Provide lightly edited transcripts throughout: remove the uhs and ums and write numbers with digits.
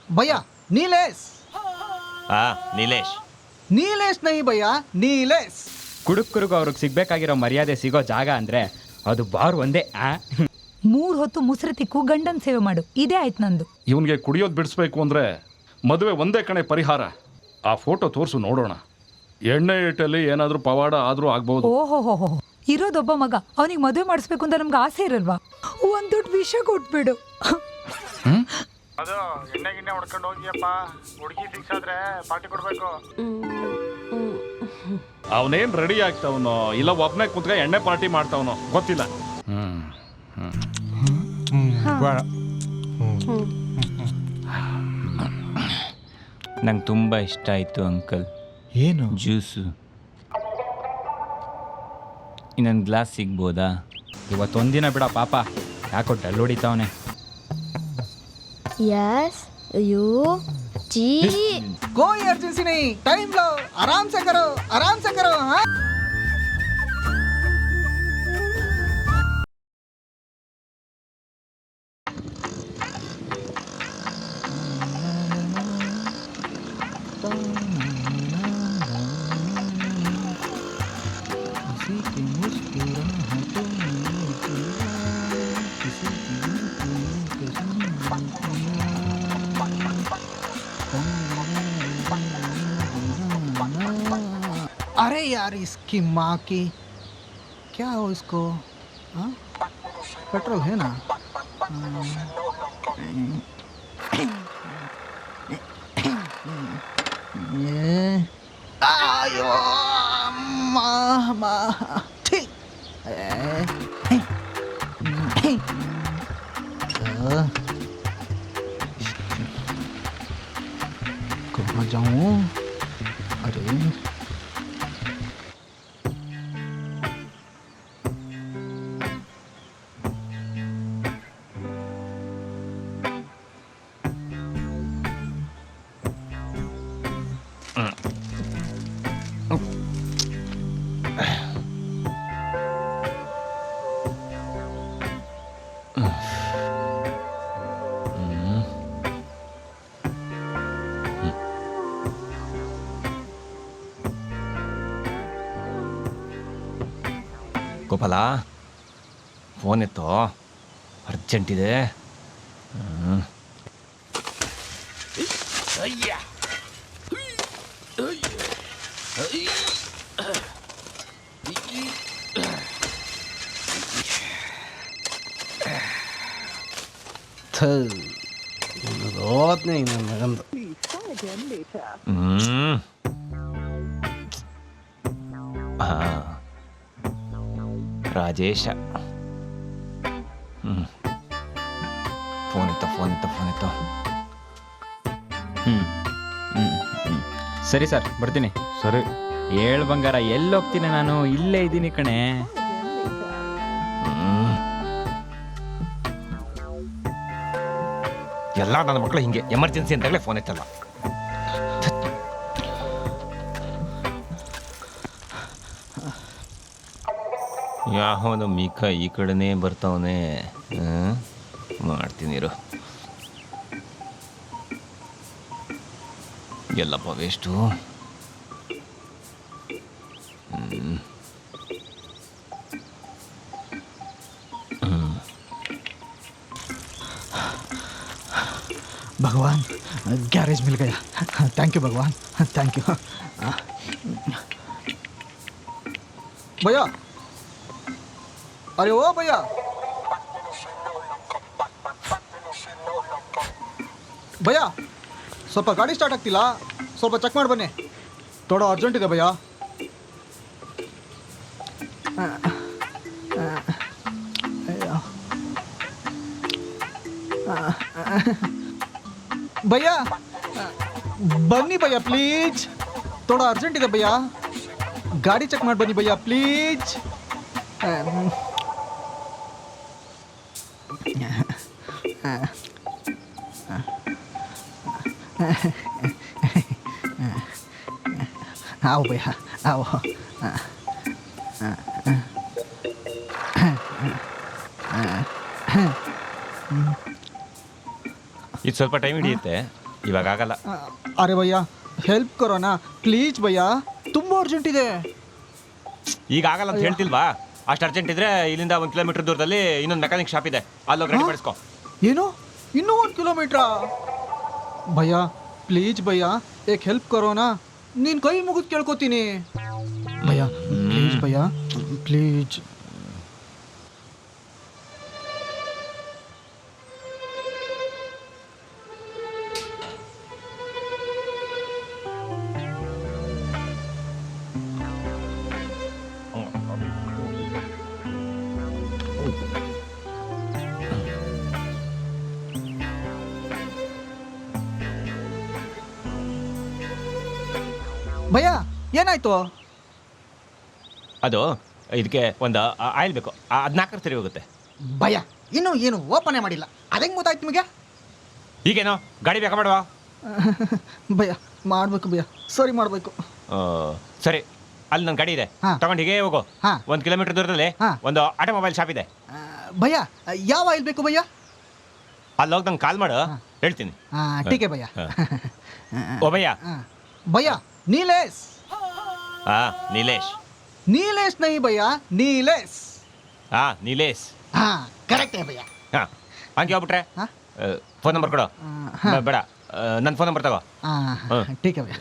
भैया नीलेश ನೀಲೇಶ್ नीलेश नहीं भैया नीलेश ಕುಡುಕರಿಗೂ ಅವ್ರಿಗೆ ಸಿಗ್ಬೇಕಾಗಿರೋ ಮರ್ಯಾದೆ ಸಿಗೋ ಜಾಗ ಅಂದ್ರೆ ಅದು ಬಾರ್ ಒಂದೇ. 3 ಹೊತ್ತು ಮುಸ್ರೆ ತಿಕ್ಕು ಗಂಡನ್ ಸೇವೆ ಮಾಡು, ಇದೇ ಆಯ್ತು ನಂದು. ಇವನಿಗೆ ಕುಡಿಯೋದು ಬಿಡಿಸ್ಬೇಕು ಅಂದ್ರೆ ಮದುವೆ ಒಂದೇ ಕಣೆ ಪರಿಹಾರ. ಆ ಫೋಟೋ ತೋರಿಸು ನೋಡೋಣ. ಎಣ್ಣೆ ಇಟ್ಟಲ್ಲಿ ಏನಾದರೂ ಪವಾಡ ಆದರೂ ಆಗ್ಬಹುದು. ಓಹೋ, ಇರೋದೊಬ್ಬ ಮಗ, ಅವನಿಗೆ ಮದುವೆ ಮಾಡಿಸ್ಬೇಕು ಅಂತ ನಮ್ಗೆ ಆಸೆ ಇರಲ್ವಾ? ಒಂದ್ ದೊಡ್ಡ ವಿಷ ಕೊಟ್ಬಿಡು. ಅದು ಎಣ್ಣೆ ಗಿಣ್ಣೆ ಹೊಡ್ಕೊಂಡು ಹೋಗಿಯಪ್ಪ, ಹುಡುಗಿ ಫಿಕ್ಸ್ ಆದ್ರೆ ಪಾರ್ಟಿ ಕೊಡ್ಬೇಕು. ಅವನೇನ್ ರೆಡಿ ಆಗ್ತಾವನೋ ಇಲ್ಲ ಒಬ್ಬನೇ ಕುತ್ಕ ಎಣ್ಣೆ ಪಾರ್ಟಿ ಮಾಡ್ತಾವನೋ ಗೊತ್ತಿಲ್ಲ. ನಂಗೆ ತುಂಬ ಇಷ್ಟ ಆಯಿತು ಅಂಕಲ್. ಏನು ಜ್ಯೂಸು ಇನ್ನೊಂದು ಗ್ಲಾಸ್ ಸಿಗ್ಬೋದಾ? ಇವತ್ತೊಂದಿನ ಬಿಡ ಪಾಪ, ಯಾಕೋ ಡಲ್ ಹೊಡಿತಾವನೆ. यस यू जी कोई अर्जेंसी नहीं, टाइम लो, आराम से करो हाँ? अरे यार इसकी माँ की क्या हो इसको, हाँ? पेट्रोल है ना? ये आयो माँ ठीक कहाँ जाऊँ? अरे ಗೋಪಾಲ, ಫೋನ್ ಎತ್ತೋ, ಅರ್ಜೆಂಟ್ ಇದೆ. रोत नहीं मगन ರಾಜೇಶ. ಫೋನ್ ಎತ್ತೋ. ಸರಿ ಸರ್, ಬರ್ತೀನಿ. ಸರಿ, ಏಳು ಬಂಗಾರ, ಎಲ್ಲೋಗ್ತೀನಿ ನಾನು? ಇಲ್ಲೇ ಇದ್ದೀನಿ ಕಣೆ. ಎಲ್ಲ ನನ್ನ ಮಕ್ಕಳು ಹಿಂಗೆ ಎಮರ್ಜೆನ್ಸಿ ಅಂತಾಗಲೇ ಫೋನ್ ಎತ್ತಲ್ಲ. ಯಾವನು ಮೀಕ ಈ ಕಡೆನೇ ಬರ್ತಾವನೆ. ಮಾಡ್ತೀನಿರು. ಎಲ್ಲಪ್ಪ ವೇಸ್ಟು. भगवान, गैरेज मिल गया. थैंक यू भगवान, थैंक यू. भैया, अरे ओ भैया, ಭಯ್ಯ ಸ್ವಲ್ಪ ಗಾಡಿ ಸ್ಟಾರ್ಟ್ ಆಗ್ತಿಲ್ಲ, ಸ್ವಲ್ಪ ಚೆಕ್ ಮಾಡಿ ಬನ್ನಿ. ಥೋಡ ಅರ್ಜೆಂಟ್ ಇದೆ ಭಯ್ಯ. ಭಯ್ಯ ಬನ್ನಿ ಭಯ್ಯ ಪ್ಲೀಜ್, ಥೋಡ ಅರ್ಜೆಂಟ್ ಇದೆ ಭಯ್ಯ. ಗಾಡಿ ಚೆಕ್ ಮಾಡಿ ಬನ್ನಿ ಭಯ್ಯ ಪ್ಲೀಜ್. आओ भैया आओ. ಇದು ಸ್ವಲ್ಪ ಟೈಮ್ ಹಿಡಿಯುತ್ತೆ. ಇವಾಗ ಆಗಲ್ಲ. अरे भैया हेल्प करो ना प्लीज भैया ತುಂಬ ಅರ್ಜೆಂಟ್ ಇದೆ. ಈಗ ಆಗಲ್ಲ ಅಂತ ಹೇಳ್ತಿಲ್ವಾ? ಅಷ್ಟು ಅರ್ಜೆಂಟ್ ಇದ್ರೆ ಇಲ್ಲಿಂದ 1 ಕಿಲೋಮೀಟರ್ ದೂರದಲ್ಲಿ ಇನ್ನೊಂದು ಮೆಕ್ಯಾನಿಕ್ ಶಾಪ್ ಇದೆ, ಅಲ್ಲೋಗಿ ರೆಡಿ ಮಾಡಿಸ್ಕೊ. ಏನು ಇನ್ನೂ 1 ಕಿಲೋಮೀಟ್ರಾ? ಭಯ್ಯ ಪ್ಲೀಸ್ ಭಯ್ಯ ಏಕ್ ಹೆಲ್ಪ್ ಕರೋ ನಾ, ನೀನು ಕೈ ಮುಗಿದು ಕೇಳ್ಕೊತೀನಿ ಭಯ್ಯ, ಪ್ಲೀಸ್ ಭಯ್ಯ ಪ್ಲೀಸ್. ಭಯ್ಯ ಏನಾಯ್ತು? ಅದು ಇದಕ್ಕೆ ಒಂದು ಆಯಿಲ್ ಬೇಕು, 14 ಸರಿ ಹೋಗುತ್ತೆ. ಭಯ್ಯ ಇನ್ನೂ ಏನು ಓಪನೇ ಮಾಡಿಲ್ಲ, ಅದೆಂಗೆ ಗೊತ್ತಾಯ್ತು ನಿಮಗೆ? ಈಗೇನೋ ಗಾಡಿ ಬೇಕಾ ಮಾಡುವ? ಭಯ್ಯ ಮಾಡಬೇಕು ಭಯ್ಯ, ಸರಿ ಮಾಡಬೇಕು. ಸರಿ, ಅಲ್ಲಿ ನನ್ನ ಗಾಡಿ ಇದೆ, ಹಾ. ತಗೊಂಡು ಹೀಗೆ ಹೋಗು. ಹಾ. 1 ಕಿಲೋಮೀಟರ್ ದೂರದಲ್ಲಿ ಹಾ. ಒಂದು ಆಟೋಮೊಬೈಲ್ ಶಾಪ್ ಇದೆ. ಭಯ್ಯ ಯಾವ ಆಯಿಲ್ ಬೇಕು ಭಯ್ಯ? ಅಲ್ಲಿ ಹೋಗಿ ನಂಗೆ ಕಾಲ್ ಮಾಡು, ಹೇಳ್ತೀನಿ. ಟೀಕೆ ಭಯ್ಯ. ಓ ಭಯ್ಯ. ಭಯ್ಯ नीलेश। हाँ नीलेश। नीलेश नहीं भैया, नीलेश। हाँ नीलेश। हाँ करेक्ट है भैया। हाँ ಹಂಗೆ ಹೋಗ್ಬಿಟ್ರೆ हाँ ಫೋನ್ ನಂಬರ್ ಕೊಡು. ಬೇಡ, ನನ್ನ ಫೋನ್ ನಂಬರ್ ತಗೋ. हाँ ठीक है भैया।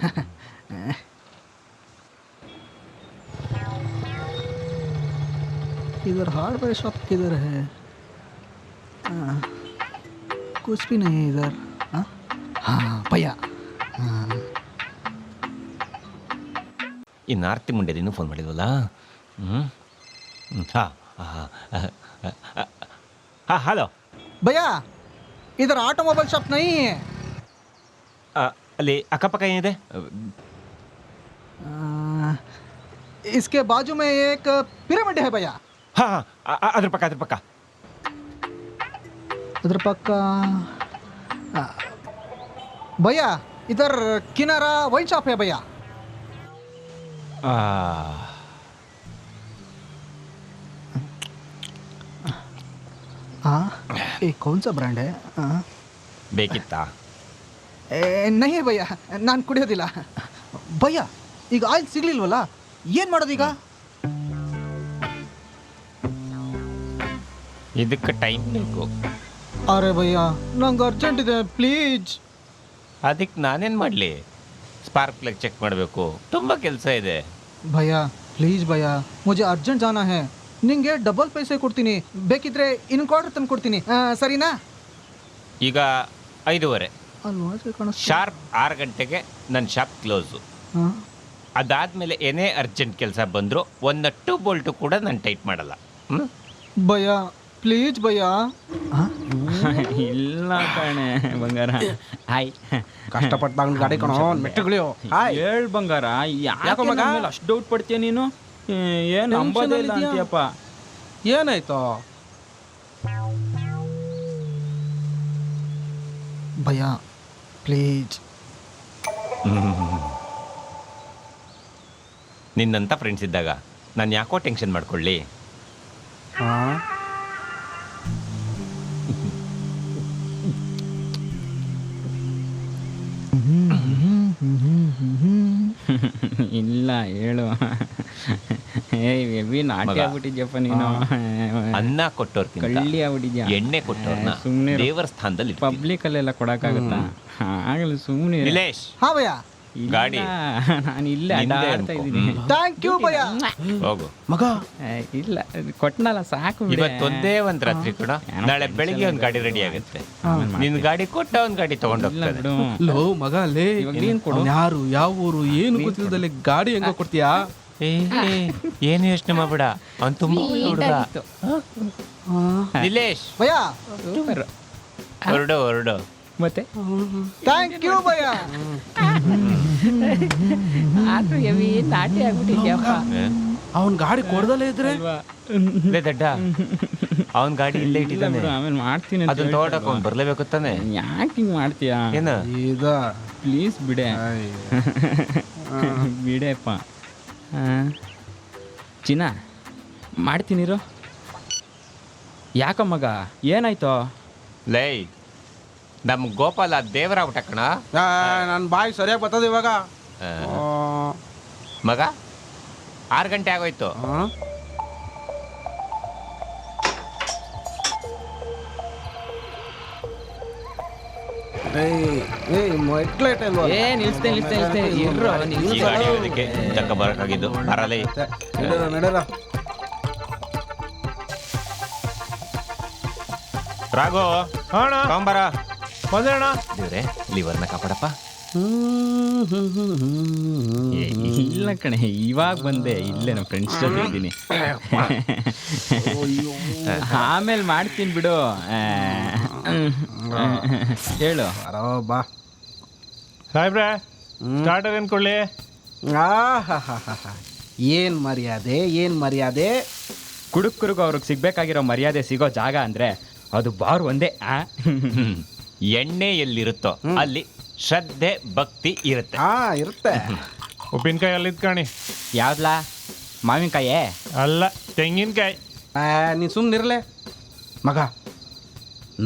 इधर हार्डवेयर शॉप किधर है? कुछ भी नहीं है इधर। हाँ भैया। ಇನ್ನು ಆರ್ತಿ ಮುಂಡೆದು ಇನ್ನೂ ಫೋನ್ ಮಾಡಿದ್ವಲ್ಲ. ಹಾಂ ಹಾಂ ಹಲೋ भैया इधर ऑटोमोबाइल शॉप नहीं है। ಅಲ್ಲಿ ಅಕ್ಕಪಕ್ಕ ಏನಿದೆ? इसके बाजू में एक पिरामिड है भैया। ಹಾಂ ಹಾಂ ಅದ್ರ ಪಕ್ಕ ಅದ್ರ ಪಕ್ಕ उधर पक्का भैया, इधर किनारा वाइन शॉप है भैया। हाँ ये कौन सा ब्रांड है? ಬೇಕಿತ್ತಾ? नहीं है भैया, ನಾನು ಕುಡಿಯೋದಿಲ್ಲ ಭಯ್ಯ. ಈಗ ಆಯಿಲ್ ಸಿಗ್ಲಿಲ್ವಲ್ಲ, ಏನು ಮಾಡೋದೀಗ? ಇದಕ್ಕೆ ಟೈಮ್ ಬೇಕು. ಅರೆ ಭಯ್ಯ ನಂಗೆ ಅರ್ಜೆಂಟ್ ಇದೆ ಪ್ಲೀಸ್. ಅದಕ್ಕೆ ನಾನೇನು ಮಾಡಲಿ? ಸ್ಪಾರ್ಕ್ ಪ್ಲಗ್ ಚೆಕ್ ಮಾಡಬೇಕು, ತುಂಬ ಕೆಲಸ ಇದೆ. ಭಯ್ಯ ಪ್ಲೀಸ್ ಭಯ್ಯ, ಮುझे ಅರ್ಜೆಂಟ್ ಜಾನಾ ಹೈ. ನಿಂಗೆ ಡಬಲ್ ಪೈಸೆ ಕೊಡ್ತೀನಿ, ಬೇಕಿದ್ರೆ ಇನ್ನೊಂದು ಕ್ವಾರ್ಟರ್ ತಂದು ಕೊಡ್ತೀನಿ, ಸರಿನಾ? ಈಗ 5:30 ಅಲ್ವಾ ಶಾರ್ಪ್ 6 ಗಂಟೆಗೆ ನನ್ನ ಶಾಪ್ ಕ್ಲೋಸು. ಅದಾದಮೇಲೆ ಏನೇ ಅರ್ಜೆಂಟ್ ಕೆಲಸ ಬಂದರೂ ಒಂದು ನಟ್ಟು ಬೋಲ್ಟು ಕೂಡ ನಾನು ಟೈಟ್ ಮಾಡಲ್ಲ. ಭಯ್ಯ ಪ್ಲೀಸ್ ಭಯ್ಯ. ಇಲ್ಲ ಕಣೆ ಬಂಗಾರ. ಹಾಯ್, ಕಷ್ಟಪಟ್ಟು ತಗೊಂಡು ಗಾಡಿ ಕಣೋ ಮೆಟ್ಟುಗಳಿಯೋ. ಹೇಳ್ ಬಂಗಾರ, ಯಾಕೋ ಮಗ ಅಷ್ಟು ಡೌಟ್ ಪಡ್ತೀಯ ನೀನು? ಏನು ನಂಬೋದೇ ಇಲ್ಲ ಅಂತೀಯಪ್ಪ. ಏನಾಯ್ತು ಭಯ್ಯ ಪ್ಲೀಸ್. ನಿನ್ನಂಥ ಫ್ರೆಂಡ್ಸ್ ಇದ್ದಾಗ ನಾನು ಯಾಕೋ ಟೆನ್ಷನ್ ಮಾಡ್ಕೊಳ್ಳಿ? ಇಲ್ಲ ಹೇಳು. ಏಯ್ ನಾಟಿ ಆಗ್ಬಿಟ್ಟಿದ್ಯಪ್ಪ ನೀನು. ಅನ್ನ ಕೊಟ್ಟೋರ್ಕಿಂತ ಕಳ್ಳಿ ಆಗ್ಬಿಟ್ಟಿದ್ಯಾ. ಎಣ್ಣೆ ಕೊಟ್ಟೋರ್ನ ಸುಮ್ಮನೆ ದೇವರ ಸ್ಥಾನದಲ್ಲಿ ಪಬ್ಲಿಕ್ ಅಲ್ಲೆಲ್ಲ ಕೊಡಕ್ಕಾಗತ್ತಾ? ಆಗಲಿ ಸುಮ್ಮನೆ. ನಿಲೇಶ್ ಹಾ ಭಯ್ಯ, ಗಾಡಿ ನಾನು ಇಲ್ಲೇ ಆಡ್ತಾ ಇದ್ದೀನಿ. ಥ್ಯಾಂಕ್ ಯು ಭಯ್ಯ. ಹೋಗು ಮಗ. ಇಲ್ಲ ಕೊಟ್ನಲ್ಲ ಸಾಕು. ಇವತ್ತೊಂದೇ ಒಂದು ರಾತ್ರಿ ಕೂಡ, ನಾಳೆ ಬೆಳಿಗ್ಗೆ ಒಂದು ಗಾಡಿ ರೆಡಿ ಆಗುತ್ತೆ. ನಿನ್ ಗಾಡಿ ಕೊಟ್ಟ ಒಂದು ಗಾಡಿ ತಗೊಂಡು ಹೋಗ್ತಾರೆ. ಲೋ ಮಗ ಲೇ, ಯಾರು ಯಾವ ಊರು ಏನು ಗೊತ್ತಿಲ್ಲದಲ್ಲಿ ಗಾಡಿ ಹೆಂಗ ಕೊಡ್ತೀಯಾ? ಏನು ಯೋಚನೆ ಮಾಡ್ಬೇಡ, ಅವ್ನು ತುಂಬಾ ಹುಡುಗ. ನಿಲೇಶ್ ಭಯ್ಯ ಹೊರಡು ಹೊರಡು. ಮತ್ತೆ ಥ್ಯಾಂಕ್ ಯು ಭಯ್ಯ. ಆದ್ರೂ ಹೆವಿ ನಾಟಿ ಆಗ್ಬಿಟ್ಟಿದ್ಯಪ್ಪ. ಅವನ್ ಗಾಡಿ ಕೊಡ್ದಲ್ಲೇ ಇದ್ರೆ ದಡ್ಡ ಅವನ್ ಗಾಡಿ ಇಲ್ಲೇ ಇಟ್ಟಿದ್ದಾನೆ. ಆಮೇಲೆ ಮಾಡ್ತೀನಿ, ಅದನ್ನ ತಗೊಂಡಕ್ಕೆ ಅವ್ನು ಬರ್ಲೇಬೇಕು ತಾನೆ. ಯಾಕೆ ಹಿಂಗ್ ಮಾಡ್ತೀಯಾ? ಏನ ಪ್ಲೀಸ್ ಬಿಡೆ ಬಿಡೆಪ್ಪ. ಚಿನ್ನ ಮಾಡ್ತೀನಿರು. ಯಾಕ ಮಗ ಏನಾಯ್ತು? ಲೈ ನಮ್ಮ ಗೋಪಾಲ ದೇವರ ಊಟ ಕಣ ನನ್ನ ಬಾಯಿ ಸರಿಯಾಗಿ ಬರ್ತದೆ ಇವಾಗ. ಮಗ 6 ಗಂಟೆ ಆಗೋಯ್ತು. ಏ ನಿಲ್ಸ್ತೇ ಇರ್ರೋ ಈ ಗಾಡಿ ಇದಕ್ಕೆ ತಕ್ಕ ಬರಕಾಗಿದ್ದು ಬರಲೇ. ನಡೀರ. ರಾಘು ಕಾಂಬಾರ ಬಂದೇಣ. ದೇವ್ರೆ ಲಿವರ್ನ ಕಾಪಾಡಪ್ಪ. ಇಲ್ಲ ಕಣೆ, ಇವಾಗ ಬಂದೆ. ಇಲ್ಲೇ ನಮ್ಮ ಫ್ರೆಂಡ್ಸ್ ಜೊತೆ ಇದ್ದೀನಿ. ಆಮೇಲೆ ಮಾಡ್ತೀನಿ ಬಿಡು. ಹೇಳು. ಬಾ ಸಾಹೇಬ್ರೆ ಸ್ಟಾರ್ಟರ್ ಏನ್ಕೊಳ್ಳಿ? ಏನ್ ಮರ್ಯಾದೆ. ಕುಡುಕರಿಗೂ ಅವ್ರಿಗೆ ಸಿಗ್ಬೇಕಾಗಿರೋ ಮರ್ಯಾದೆ ಸಿಗೋ ಜಾಗ ಅಂದ್ರೆ ಅದು ಬಾರ್ ಒಂದೇ. ಎಣ್ಣೆ ಎಲ್ಲಿರುತ್ತೋ ಅಲ್ಲಿ ಶ್ರದ್ಧೆ ಭಕ್ತಿ ಇರುತ್ತೆ. ಇರುತ್ತೆ. ಉಪ್ಪಿನಕಾಯಿ ಅಲ್ಲಿದ್ ಕಾಣಿ. ಯಾವ್ದ್ಲಾ? ಮಾವಿನಕಾಯೇ? ಅಲ್ಲ, ತೆಂಗಿನಕಾಯಿ. ನೀನು ಸುಮ್ಮನಿರಲೇ ಮಗ.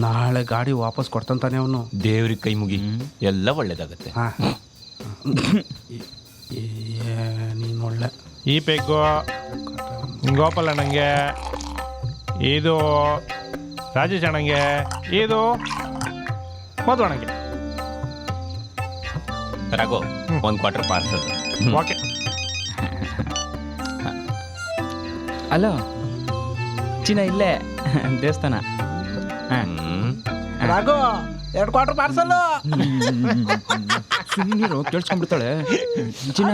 ನಾಳೆ ಗಾಡಿ ವಾಪಸ್ ಕೊಡ್ತಾನೆ ಅವನು. ದೇವ್ರಿಗೆ ಕೈ ಮುಗಿ, ಎಲ್ಲ ಒಳ್ಳೇದಾಗತ್ತೆ. ನೀನು ಒಳ್ಳೆ. ಈ ಪೆಗ್ಗು ಗೋಪಾಲ ಅಣ್ಣಂಗೆ, ಇದು ರಾಜೇಶ್ ಅಣ್ಣಂಗೆ, ಇದು ಮಧು ಅಣ್ಣಂಗೆ. Raghu 1 quarter parcel. Okay. Hello ಚಿನ್ನ, ಇಲ್ಲೇ ದೇವಸ್ಥಾನ. Raghu 2 quarter parcel. ಸುಮ್ಮನಿರು, ಕೇಳಿಸ್ಕೊಂಡ್ಬಿಡ್ತಾಳೆ. ಚಿನ್ನ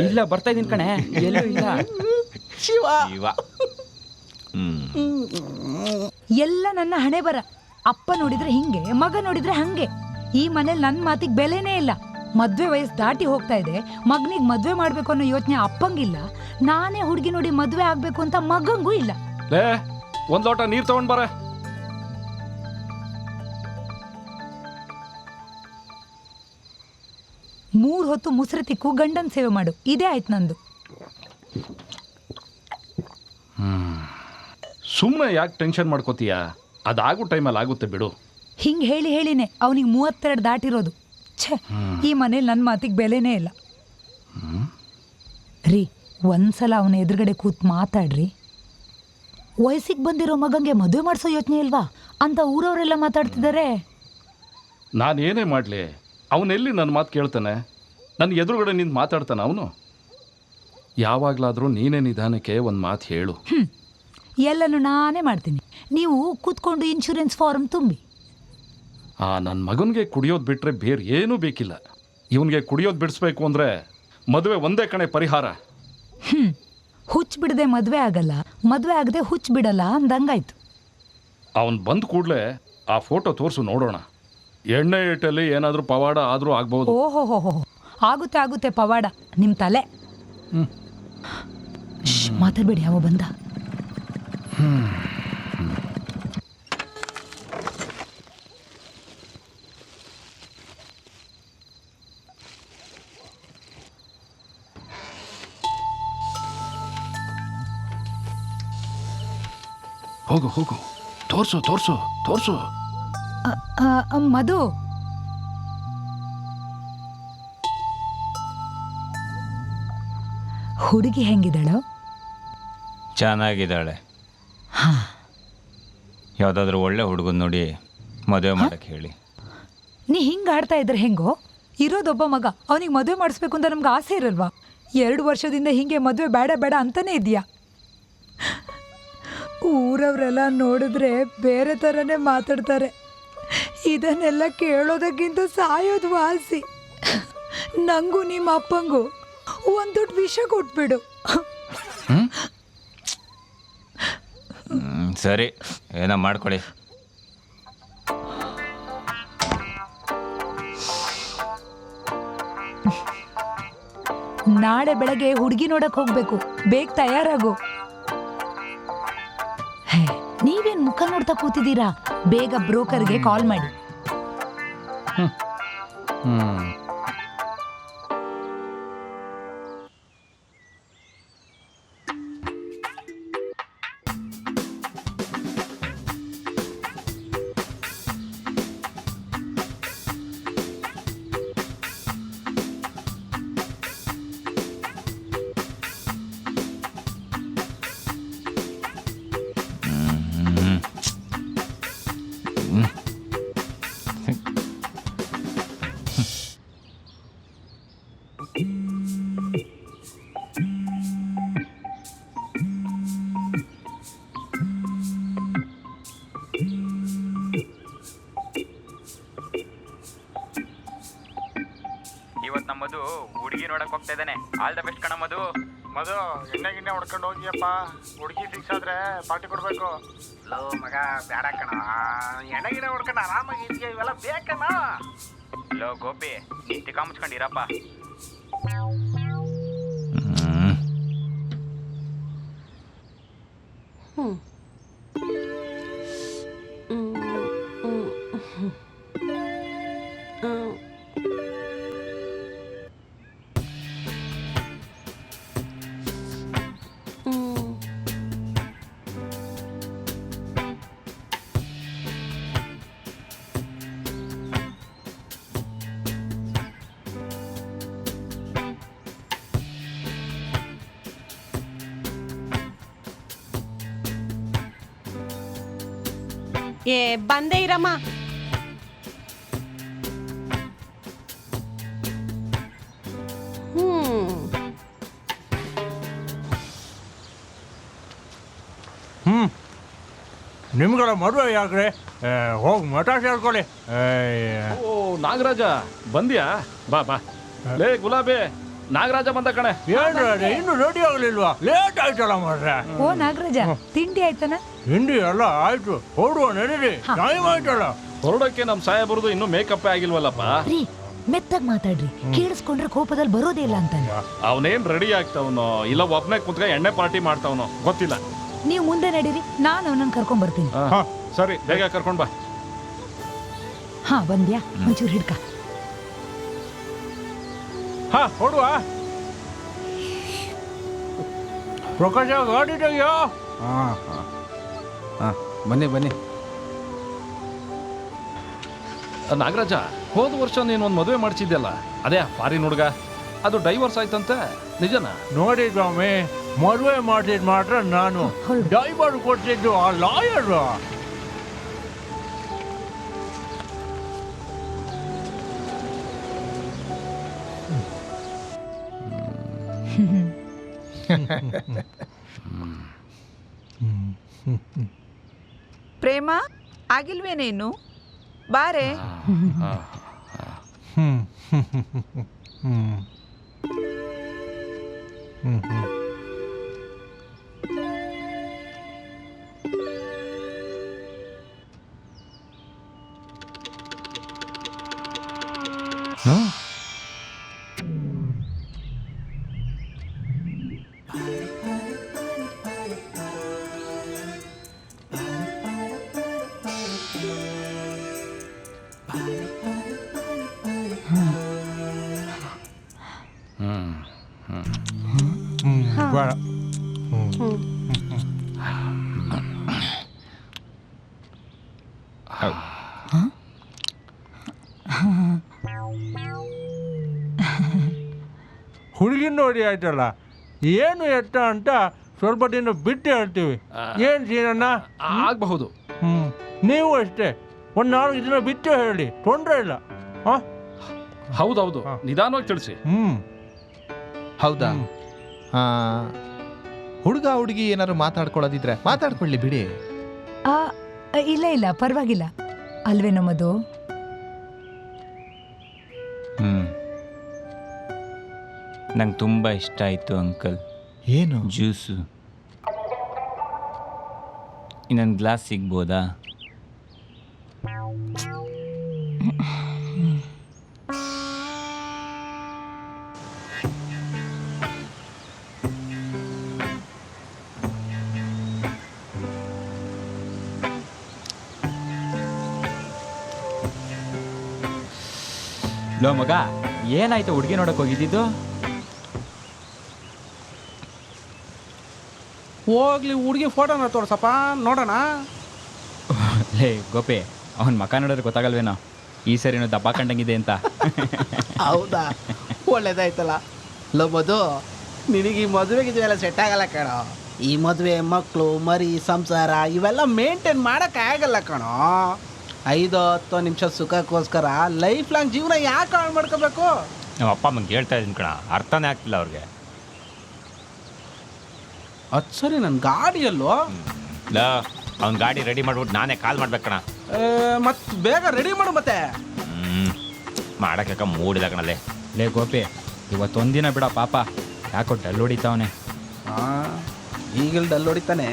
ಇಲ್ಲ, ಬರ್ತಾ ಇದೀನಿ ಕಣೆ. ಎಲ್ಲೂ ಇಲ್ಲ. ಶಿವ. ಎಲ್ಲ ನನ್ನ ಹಣೆ ಬರ. ಅಪ್ಪ ನೋಡಿದ್ರೆ ಹಿಂಗೆ, ಮಗ ನೋಡಿದ್ರೆ ಹಂಗೆ. ಈ ಮನೇಲಿ ನನ್ನ ಮಾತಿಗೆ ಬೆಲೆನೇ ಇಲ್ಲ. ಮದ್ವೆ ವಯಸ್ಸು ದಾಟಿ ಹೋಗ್ತಾ ಇದೆ. ಮಗನಿಗೆ ಮದ್ವೆ ಮಾಡ್ಬೇಕು ಅನ್ನೋ ಯೋಚನೆ ಅಪ್ಪಂಗಿಲ್ಲ. ನಾನೇ ಹುಡುಗಿ ನೋಡಿ ಮದ್ವೆ ಆಗ್ಬೇಕು ಅಂತ ಮಗಂಗೂ ಇಲ್ಲ. ಲೇ, 1 ಲೋಟ ನೀರು ತಗೊಂಡ್ ಬರ. ಮೂರ್ ಹೊತ್ತು ಮುಸ್ರೆ ತಿಕ್ಕು, ಗಂಡನ್ ಸೇವೆ ಮಾಡು. ಇದೇ ಆಯ್ತು ನಂದು. ಸುಮ್ಮನೆ ಯಾಕೆ ಟೆನ್ಷನ್ ಮಾಡ್ಕೋತೀಯ? ಅದಾಗೋ ಟೈಮಲ್ಲಿ ಆಗುತ್ತೆ ಬಿಡು. ಹಿಂಗೆ ಹೇಳಿ ಹೇಳಿನೇ ಅವನಿಗೆ 32 ದಾಟಿರೋದು. ಛೇ, ಈ ಮನೇಲಿ ನನ್ನ ಮಾತಿಗೆ ಬೆಲೆನೇ ಇಲ್ಲ ರೀ. ಒಂದ್ಸಲ ಅವನ ಎದುರುಗಡೆ ಕೂತ್ ಮಾತಾಡ್ರಿ. ವಯಸ್ಸಿಗೆ ಬಂದಿರೋ ಮಗಂಗೆ ಮದುವೆ ಮಾಡಿಸೋ ಯೋಚನೆ ಇಲ್ವಾ ಅಂತ ಊರವರೆಲ್ಲ ಮಾತಾಡ್ತಿದ್ದಾರೆ. ನಾನು ಏನೇ ಮಾಡಲಿ, ಅವನೆಲ್ಲಿ ನನ್ನ ಮಾತು ಕೇಳ್ತಾನೆ? ನನ್ನ ಎದುರುಗಡೆ ನಿಂತು ಮಾತಾಡ್ತಾನೆ ಅವನು? ಯಾವಾಗಲಾದರೂ ನೀನೇ ನಿಧಾನಕ್ಕೆ ಒಂದು ಮಾತು ಹೇಳು. ಎಲ್ಲನೂ ನಾನೇ ಮಾಡ್ತೀನಿ. ನೀವು ಕೂತ್ಕೊಂಡು ಇನ್ಶೂರೆನ್ಸ್ ಫಾರ್ಮ್ ತುಂಬಿ. ನನ್ನ ಮಗನಿಗೆ ಕುಡಿಯೋದು ಬಿಟ್ಟರೆ ಬೇರೆ ಏನೂ ಬೇಕಿಲ್ಲ. ಇವನಿಗೆ ಕುಡಿಯೋದು ಬಿಡಿಸ್ಬೇಕು ಅಂದರೆ ಮದುವೆ ಒಂದೇ ಕಣೆ ಪರಿಹಾರ. ಹುಚ್ಚು ಬಿಡದೆ ಮದುವೆ ಆಗಲ್ಲ, ಮದುವೆ ಆಗದೆ ಹುಚ್ಚು ಬಿಡಲ್ಲ ಅಂದಂಗಾಯ್ತು. ಅವನು ಬಂದ ಕೂಡಲೇ ಆ ಫೋಟೋ ತೋರಿಸು ನೋಡೋಣ. ಎಣ್ಣೆ ಏಟಲ್ಲಿ ಏನಾದರೂ ಪವಾಡ ಆದರೂ ಆಗ್ಬೋದು. ಓಹೋ, ಆಗುತ್ತೆ ಪವಾಡ ನಿಮ್ಮ ತಲೆ. ಮಾತಾಡ್ಬೇಡಿ, ಯಾವ ಬಂದ. ಹೋಗು, ತೋರ್ಸು. ಮಧು, ಹುಡುಗಿ ಹೆಂಗಿದ್ದಾಳು? ಚೆನ್ನಾಗಿದ್ದಾಳೆ. ಯಾವುದಾದ್ರೂ ಒಳ್ಳೆ ಹುಡುಗನ್ ನೋಡಿ ಮದುವೆ ಮಾಡಕ್ಕೆ ಹೇಳಿ. ನೀ ಹಿಂಗೆ ಆಡ್ತಾ ಇದ್ರೆ ಹೆಂಗೋ? ಇರೋದೊಬ್ಬ ಮಗ, ಅವನಿಗೆ ಮದುವೆ ಮಾಡಿಸ್ಬೇಕು ಅಂತ ನಮ್ಗೆ ಆಸೆ ಇರಲ್ವಾ? 2 ವರ್ಷದಿಂದ ಹಿಂಗೆ ಮದುವೆ ಬೇಡ ಅಂತಾನೆ ಇದೆಯಾ? ಊರವರೆಲ್ಲ ನೋಡಿದ್ರೆ ಬೇರೆ ಥರನೇ ಮಾತಾಡ್ತಾರೆ. ಇದನ್ನೆಲ್ಲ ಕೇಳೋದಕ್ಕಿಂತ ಸಾಯೋದು ವಾಸಿ. ನಂಗೂ ನಿಮ್ಮ ಅಪ್ಪಂಗೂ ಒಂದು ದೊಡ್ಡ ವಿಷ ಕೊಟ್ಬಿಡು. ಸರಿ, ಏನೋ ಮಾಡ್ಕೊಳ್ಳಿ. ನಾಳೆ ಬೆಳಗ್ಗೆ ಹುಡುಗಿ ನೋಡಕ್ ಹೋಗ್ಬೇಕು. ಬೇಗ ತಯಾರಾಗು. ನೀವೇನ್ ಮುಖ ನೋಡ್ತಾ ಕೂತಿದ್ದೀರಾ? ಬೇಗ ಬ್ರೋಕರ್ಗೆ ಕಾಲ್ ಮಾಡಿ. ಮಧು ಹುಡುಗಿ ನೋಡಕ್ ಹೋಗ್ತಾ ಇದ್ದಾನೆ. ಆಲ್ ದ ಬೆಸ್ಟ್ ಕಣ ಮಧು. ಮದು ಎಣ್ಣೆ ಗಿಣ್ಣೆ ಹೊಡ್ಕೊಂಡು ಹೋಗಿಯಪ್ಪ, ಹುಡುಗಿ ಫಿಕ್ಸ್ ಆದ್ರೆ ಪಾರ್ಟಿ ಕೊಡ್ಬೇಕು. ಲೋ ಮಗ ಬೇಡ ಕಣ, ಎಣ್ಣೆ ಗಿಣ್ಣೆ ಹೊಡ್ಕೊಂಡು ಆರಾಮಾಗಿ ಇದೆಯಾ, ಇವೆಲ್ಲ ಬೇಕಣ್ಣ. ಲೋ ಗೋಪಿ, ನೀನ್ ತಿಕ್ಕ ಮುಚ್ಕೊಂಡಿರಪ್ಪ. ಏ ಬಂದೇ ಇರಮ್ಮ. ನಿಮ್ಗಳ ಮದುವೆ ಯಾಕ್ರೆ? ಹೋಗಿ ಮಠ ಸೇರ್ಕೊಳ್ಳಿ. ಓ ನಾಗರಾಜ ಬಂದ್ಯಾ? ಬಾ ಬಾ. ಲೇ ಗುಲಾಬಿ, ನಾಗರಾಜ ಬಂದ ಕಣೆ. ಏನ್ರಿ ಇನ್ನು ರೆಡಿ ಆಗ್ಲಿಲ್ವಾ? ಲೇಟ್ ಆಯ್ತಲ್ಲ ಮಾರ್ರೆ. ಓ ನಾಗರಾಜ, ತಿಂಡಿ ಆಯ್ತಾನ? ಹಿಂಡಿ ಎಲ್ಲ ಆಯ್ತು, ಹೊರಡುವ ನಡೀರಿ, ಟೈಮ್ ಆಯ್ತಲ್ಲ. ಹೊರಡಕ್ಕೆ ನಮ್ ಸಾಹೇಬ್ರದು ಇನ್ನೂ ಮೇಕಪ್ ಆಗಿಲ್ವಲ್ಲಪ್ಪ. ರೀ ಮೆತ್ತಗ್ ಮಾತಾಡ್ರಿ, ಕೇಳಿಸ್ಕೊಂಡ್ರೆ ಕೋಪದಲ್ಲಿ ಬರೋದೇ ಇಲ್ಲ ಅಂತಾನೆ. ಅವನೇನ್ ರೆಡಿ ಆಗ್ತಾವನೋ ಇಲ್ಲ ಒಬ್ನೇ ಕುತ್ಕ ಎಣ್ಣೆ ಪಾರ್ಟಿ ಮಾಡ್ತಾವನೋ ಗೊತ್ತಿಲ್ಲ. ನೀವು ಮುಂದೆ ನಡೀರಿ, ನಾನು ಅವನನ್ನ ಕರ್ಕೊಂಡ್ ಬರ್ತೀನಿ. ಸರಿ, ಬೇಗ ಕರ್ಕೊಂಡ್ ಬಾ. ಹಾ ಬಂದ್ಯಾ? ಒಂಚೂರು ಹಿಡ್ಕ. ಹೊಡುವ ಪ್ರಕಾಶ, ಗಾಡಿ ತೆಗಿಯೋ. ಬನ್ನಿ ಬನ್ನಿ. ನಾಗರಾಜ, ಹೋದ ವರ್ಷ ನೀನು ಒಂದು ಮದುವೆ ಮಾಡ್ಸಿದ್ಯಲ್ಲ, ಅದೇ ಫಾರಿನ್ ಹುಡುಗ, ಅದು ಡೈವರ್ಸ್ ಆಯ್ತಂತೆ, ನಿಜನಾ? ನೋಡಿ ಸ್ವಾಮಿ, ಮದುವೆ ಮಾಡಿದ್ ಮಾತ್ರ ನಾನು, ಡೈವರ್ ಕೊಟ್ಟಿದ್ದು ಆ ಲಾಯರ್. ಪ್ರೇಮ ಆಗಿಲ್ವೇನೇನು? ಬಾರೆ. ಹುಡುಗಿ ನೋಡಿ ಆಯ್ತಲ್ಲ, ಏನು ಎತ್ತ ಅಂತ ಸ್ವಲ್ಪ ದಿನ ಬಿಟ್ಟು ಹೇಳ್ತೀವಿ. ಏನ್ ಸೀನಣ್ಣ? ಆಗಬಹುದು. ನೀವು ಅಷ್ಟೇ, ಒಂದು 4 ದಿನ ಬಿಟ್ಟು ಹೇಳಿ, ತೊಂದರೆ ಇಲ್ಲ. ಹೌದೌದು, ನಿಧಾನವಾಗಿ ತಿಳಿಸಿ. ಹೌದಾ? ಹುಡುಗ ಹುಡುಗಿ ಏನಾದ್ರು ಮಾತಾಡ್ಕೊಳ್ಳೋದಿದ್ರೆ ಮಾತಾಡ್ಕೊಳ್ಳಿ ಬಿಡಿ. ಇಲ್ಲ ಇಲ್ಲ ಪರವಾಗಿಲ್ಲ ಅಲ್ವೇನೋ ಮಧು? ನಂಗೆ ತುಂಬ ಇಷ್ಟ ಆಯಿತು ಅಂಕಲ್. ಏನು? ಜ್ಯೂಸು. ಇನ್ನೊಂದು ಗ್ಲಾಸ್ ಸಿಗ್ಬೋದಾ? ಲೋ ಮಗ, ಏನಾಯ್ತು ಹುಡುಗಿ ನೋಡಕ್ ಹೋಗಿದ್ದು? ಹೋಗ್ಲಿ, ಹುಡುಗಿ ಫೋಟೋನ ತೋರ್ಸಪ್ಪ ನೋಡೋಣ. ಲೇ ಗೋಪಿ, ಅವನ ಮಕ ನೋಡಿದ್ರೆ ಗೊತ್ತಾಗಲ್ವೇನೋ ಈ ಸರಿನೂ ದಪ್ಪ ಕಂಡಂಗಿದೆ ಅಂತ. ಹೌದಾ? ಒಳ್ಳೇದಾಯ್ತಲ್ಲ. ಲೋ ಮಧು, ನಿನಗೆ ಈ ಮದುವೆಗಿದೆಲ್ಲ ಸೆಟ್ ಆಗಲ್ಲ ಕಣೋ. ಈ ಮದುವೆ, ಮಕ್ಕಳು, ಮರಿ, ಸಂಸಾರ ಇವೆಲ್ಲ ಮೇಂಟೈನ್ ಮಾಡೋಕೆ ಆಗಲ್ಲ ಕಣೋ. 5-10 ನಿಮಿಷ ಸುಖಕ್ಕೋಸ್ಕರ ಲೈಫ್ ಲಾಂಗ್ ಜೀವನ ಯಾಕೆ ಹಾಳು ಮಾಡ್ಕೋಬೇಕು? ನಮ್ಮ ಅಪ್ಪ ಅಮ್ಮಂಗೆ ಹೇಳ್ತಾ ಇದ್ದೀನಿ ಕಣ, ಅರ್ಥನೇ ಆಗ್ತಿಲ್ಲ ಅವ್ರಿಗೆ. ಅದು ಸರಿ, ನನ್ನ ಗಾಡಿಯಲ್ಲೋ ಅವ್ನ ಗಾಡಿ ರೆಡಿ ಮಾಡ್ಬಿಟ್ಟು ನಾನೇ ಕಾಲ್ ಮಾಡ್ಬೇಕಣ. ಮತ್ತೆ ಬೇಗ ರೆಡಿ ಮಾಡು. ಮತ್ತೆ ಮಾಡೋಕೆ ಮೂಡಿದ ಕಣಲ್ಲೇ. ಲೇ ಗೋಪಿ ಇವತ್ತೊಂದಿನ ಬಿಡ ಪಾಪ ಯಾಕೋ ಡಲ್ ಹೊಡಿತಾವನೆ. ಈಗಲ್ ಡಲ್ ಹೊಡಿತಾನೆ,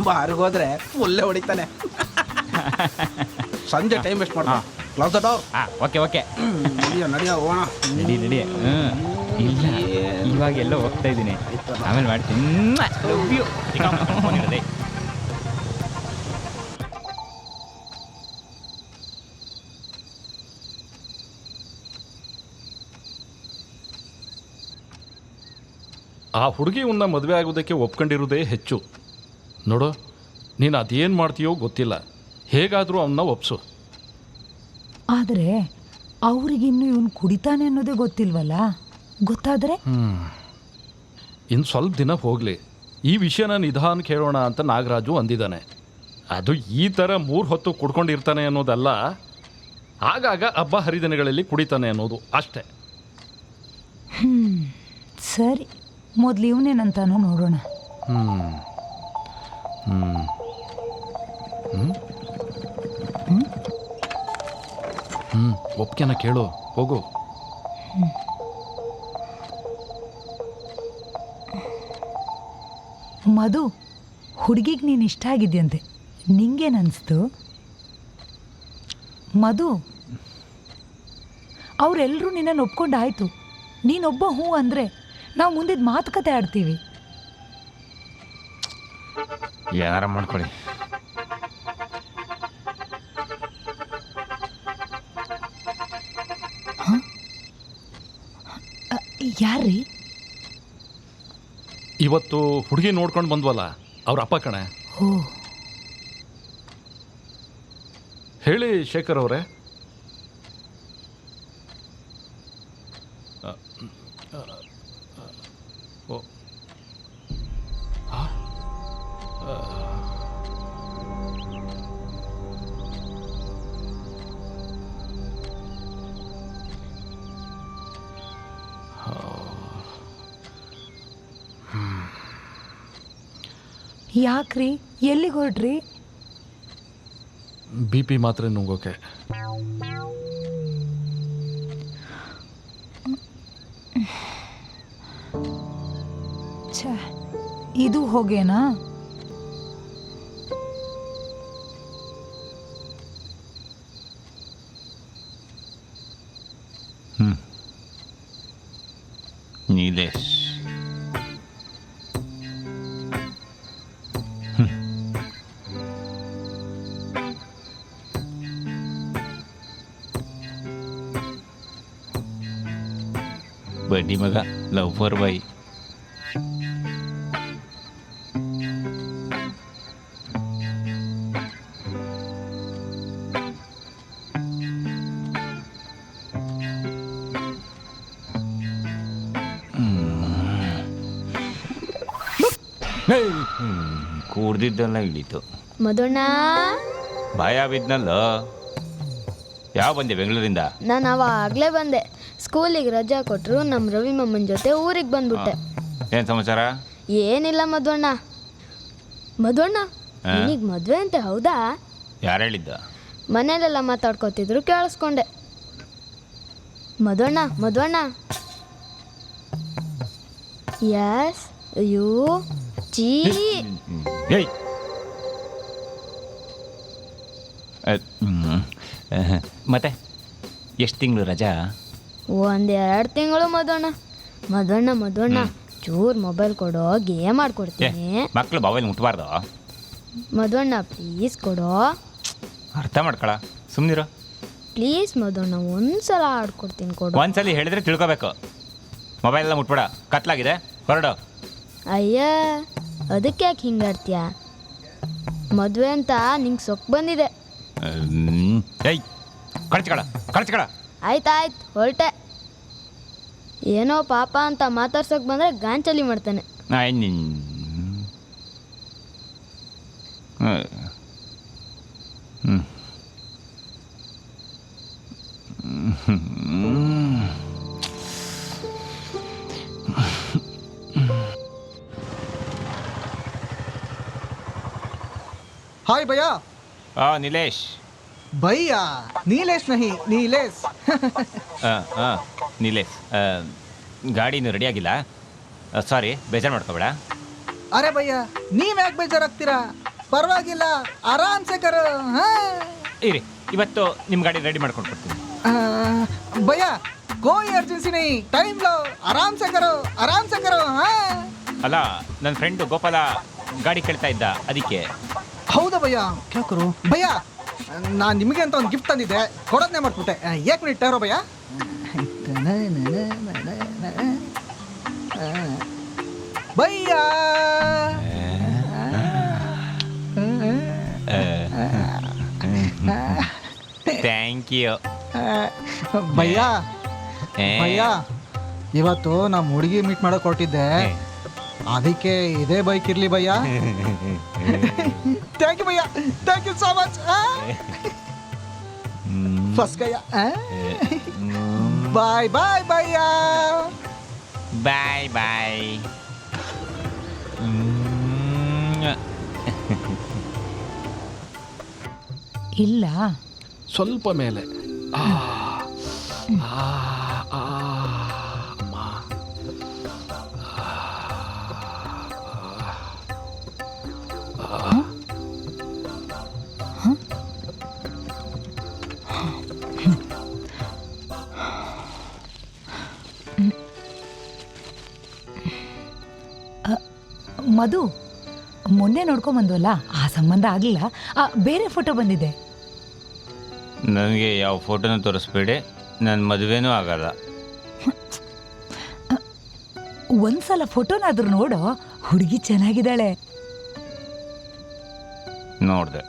ಬಾರಿಗೆ ಹೋದ್ರೆ ಒಳ್ಳೆ ಹೊಡಿತಾನೆ. ಸಂಜೆ ಟೈಮ್ ವೇಸ್ಟ್ ಮಾಡ್ತಾ close the door. Okay okay ನಡಿಯ ಹೋಗೋಣ. ನಡಿ ನಡಿ. ಇಲ್ಲ ಇವಾಗ ಎಲ್ಲೋ ಹೋಗ್ತಾ ಇದ್ದೀನಿ, ಆಮೇಲೆ ಮಾಡ್ತೀನಿ. ಆ ಹುಡುಗಿ ಉನ್ನ ಮದುವೆ ಆಗೋದಕ್ಕೆ ಒಪ್ಕೊಂಡಿರೋದೇ ಹೆಚ್ಚು. ನೋಡು, ನೀನು ಅದೇನು ಮಾಡ್ತೀಯೋ ಗೊತ್ತಿಲ್ಲ, ಹೇಗಾದರೂ ಅವನ್ನ ಒಪ್ಸು. ಆದರೆ ಅವ್ರಿಗಿನ್ನು ಇವನು ಕುಡಿತಾನೆ ಅನ್ನೋದೇ ಗೊತ್ತಿಲ್ವಲ್ಲ. ಗೊತ್ತಾದರೆ ಇನ್ನು ಸ್ವಲ್ಪ ದಿನ ಹೋಗಲಿ, ಈ ವಿಷಯನ ನಿಧಾನಕ್ಕೆ ಹೇಳೋಣ ಅಂತ ನಾಗರಾಜು ಅಂದಿದ್ದಾನೆ. ಅದು ಈ ಥರ 3 ಹೊತ್ತು ಕುಡ್ಕೊಂಡಿರ್ತಾನೆ ಅನ್ನೋದಲ್ಲ, ಆಗಾಗ ಹಬ್ಬ ಹರಿದಿನಗಳಲ್ಲಿ ಕುಡಿತಾನೆ ಅನ್ನೋದು ಅಷ್ಟೇ. ಸರಿ, ಮೊದಲು ಇವನೇನಂತಾನೋ ನೋಡೋಣ. ಒಪ್ಕೆನ ಕೇಳು, ಹೋಗು. ಮಧು, ಹುಡುಗಿಗೆ ನೀನು ಇಷ್ಟ ಆಗಿದ್ಯಂತೆ, ನಿಂಗೇನನ್ನಿಸ್ತು? ಮಧು, ಅವರೆಲ್ಲರೂ ನಿನ್ನನ್ನು ಒಪ್ಕೊಂಡಾಯ್ತು. ನೀನೊಬ್ಬ ಹ್ಞೂ ಅಂದರೆ ನಾವು ಮುಂದಿನ ಮಾತುಕತೆ ಆಡ್ತೀವಿ. ಏನಾರ ಮಾಡ್ಕೊಳ್ಳಿ. ಯಾರ್ರೀ? ಇವತ್ತು ಹುಡುಗಿ ನೋಡ್ಕೊಂಡು ಬಂದ್ವಲ್ಲ, ಅವ್ರ ಅಪ್ಪ ಕಣೆ. ಓ, ಹೇಳಿ ಶೇಖರ್ ಅವರೇ. ಯಾಕ್ರಿ, ಎಲ್ಲಿಗೆ ಹೊರಟ್ರಿ? BP ಮಾತ್ರೆ ನುಂಗೋಕೆ. ಛೇ, ಇದು ಹೋಗೇನಾ? ನೀಲೇಶ್, ಬಡ್ಡಿ ಮಗ, ಲವ್ ಫಾರ್ ಬಾಯ್. ಕೂಡ್ದಿದ್ದೆಲ್ಲ ಇಳೀತು. ಮಧುಣ್ಣ, ಭಯ ಬಿದ್ನಲ್ಲ. ಯಾವ ಬಂದೆ ಬೆಂಗಳೂರಿಂದ? ನಾನು ಅವಾಗಲೇ ಬಂದೆ. ಸ್ಕೂಲಿಗೆ ರಜಾ ಕೊಟ್ಟರು, ನಮ್ಮ ರವಿ ಮಮ್ಮನ ಜೊತೆ ಊರಿಗೆ ಬಂದ್ಬಿಟ್ಟೆ. ಏನು ಸಮಾಚಾರ? ಏನಿಲ್ಲ ಮಧುಣ್ಣ. ಮಧುಣ್ಣ, ನಿನಗೆ ಮದುವೆ ಅಂತೆ, ಹೌದಾ? ಯಾರು ಹೇಳಿದ್ದ? ಮನೇಲೆಲ್ಲ ಮಾತಾಡ್ಕೊತಿದ್ರು, ಕೇಳಿಸ್ಕೊಂಡೆ. ಮಧುಣ್ಣ ಮಧುಣ್ಣ. ಯಸ್. ಅಯ್ಯೋ ಚೀ. ಏಯ್, ಮತ್ತೆ ಎಷ್ಟು ತಿಂಗಳು ರಜಾ? 1-2 ತಿಂಗಳು ಮಧುಣ್ಣ. ಮಧುಣ್ಣ ಮಧುಣ್ಣ, ಚೂರು ಮೊಬೈಲ್ ಕೊಡೋ, ಗೇಮ್ ಆಡ್ಕೊಡ್ತೀನಿ. ಮಕ್ಕಳು ಮೊಬೈಲ್ ಮುಟ್ಬಾರ್ದು. ಮಧುಣ್ಣ ಪ್ಲೀಸ್ ಕೊಡೋ. ಅರ್ಥ ಮಾಡ್ಕೊಳ, ಸುಮ್ಮನಿರೋ ಪ್ಲೀಸ್ ಮಧುಣ್ಣ, ಒಂದ್ಸಲ ಆಡ್ಕೊಡ್ತೀನಿ, ಕೊಡು. ಒಂದ್ಸಲಿ ಹೇಳಿದ್ರೆ ತಿಳ್ಕೊಬೇಕು. ಮೊಬೈಲ್ ಎಲ್ಲ ಮುಟ್ಬೇಡ, ಕತ್ಲಾಗಿದೆ, ಹೊರಡು. ಅಯ್ಯ, ಅದಕ್ಕೆ ಯಾಕೆ ಹಿಂಗಾಡ್ತೀಯ? ಮದುವೆ ಅಂತ ನಿಂಗೆ ಸೊಕ್ಕು ಬಂದಿದೆ. ಏಯ್, ಕಳ್ಚ್ಕೊಳ. ಆಯ್ತಾಯ್ತು, ಹೊರಟೆ. ಏನೋ ಪಾಪ ಅಂತ ಮಾತಾಡ್ಸೋಕೆ ಬಂದರೆ ಗಾಂಚಲಿ ಮಾಡ್ತಾನೆ. हाय भैया. नीलेश. भैया नीलेश नहीं, नीलेश. ನೀಲೇಶ್, ಗಾಡಿನೂ ರೆಡಿ ಆಗಿಲ್ಲ. ಸಾರಿ, ಬೇಜಾರು ಮಾಡ್ಕೋಬೇಡ. ಅರೆ ಭಯ್ಯ, ನೀವ್ ಯಾಕೆ ಬೇಜಾರಾಗ್ತೀರಾ? ಪರವಾಗಿಲ್ಲ, ಆರಾಮ್ಸೆ ಕರೋ. ಹಾ ಇರಿ, ಇವತ್ತು ನಿಮ್ಮ ಗಾಡಿ ರೆಡಿ ಮಾಡ್ಕೊಂಡು ಕೊಡ್ತೀನಿ. ಭಯ್ಯ, कोई अर्जेंसी नहीं, टाइम लो, आराम से करो, आराम से करो. ಅಲ್ಲ, ನನ್ನ ಫ್ರೆಂಡು ಗೋಪಾಲ ಗಾಡಿ ಕೇಳ್ತಾ ಇದ್ದ, ಅದಕ್ಕೆ. ಹೌದಾ ಭಯ್ಯ? ಕ್ಯಾ ಕರು ಭಯ್ಯ, ನಾನು ನಿಮಗೆ ಅಂತ ಒಂದು ಗಿಫ್ಟ್ ತಂದಿದ್ದೆ, ಕೊಡೋದನ್ನೇ ಮಾಡ್ಬಿಟ್ಟೆ. ಏಕ್ ಮಿನಿಟ್ ಟೈರೋ ಭಯ್ಯ. ಭಯ್ಯ ಥ್ಯಾಂಕ್ ಯು ಭಯ್ಯ. ಭಯ್ಯ, ಇವತ್ತು ನಮ್ಮ ಹುಡುಗಿ ಮೀಟ್ ಮಾಡಕ್ ಹೊರಟಿದ್ದೆ, ಅದಕ್ಕೆ ಇದೇ ಬೈಕ್ ಇರ್ಲಿ ಭಯ್ಯ. ಥ್ಯಾಂಕ್ ಯು ಭಯ್ಯ, thank you so much. First ಗಯ್ಯ. ಬಾಯ್ ಬಾಯ್ ಭಯ್ಯ. Bye bye. ಇಲ್ಲ, ಸ್ವಲ್ಪ ಮೇಲೆ. ಮಧು, ಮೊನ್ನೆ ನೋಡ್ಕೊಂಬಂದ್ವಲ್ಲ, ಆ ಸಂಬಂಧ ಆಗಲಿಲ್ಲ. ಬೇರೆ ಫೋಟೋ ಬಂದಿದೆ. ನನಗೆ ಯಾವ ಫೋಟೋನ ತೋರಿಸ್ಬೇಡಿ, ನನ್ನ ಮದುವೆನೂ ಆಗಲ್ಲ. ಒಂದ್ಸಲ ಫೋಟೋನಾದ್ರೂ ನೋಡೋ, ಹುಡುಗಿ ಚೆನ್ನಾಗಿದ್ದಾಳೆ. ನೋಡಿದೆ.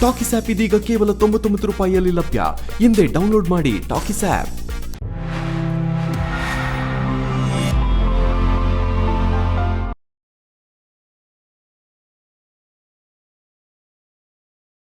ಟಾಕಿಸ್ ಆಪ್ ಇದೀಗ ಕೇವಲ 99 ರೂಪಾಯಿಯಲ್ಲಿ ಲಭ್ಯ. ಹಿಂದೆ ಡೌನ್ಲೋಡ್ ಮಾಡಿ ಟಾಕಿಸ್ ಆಪ್.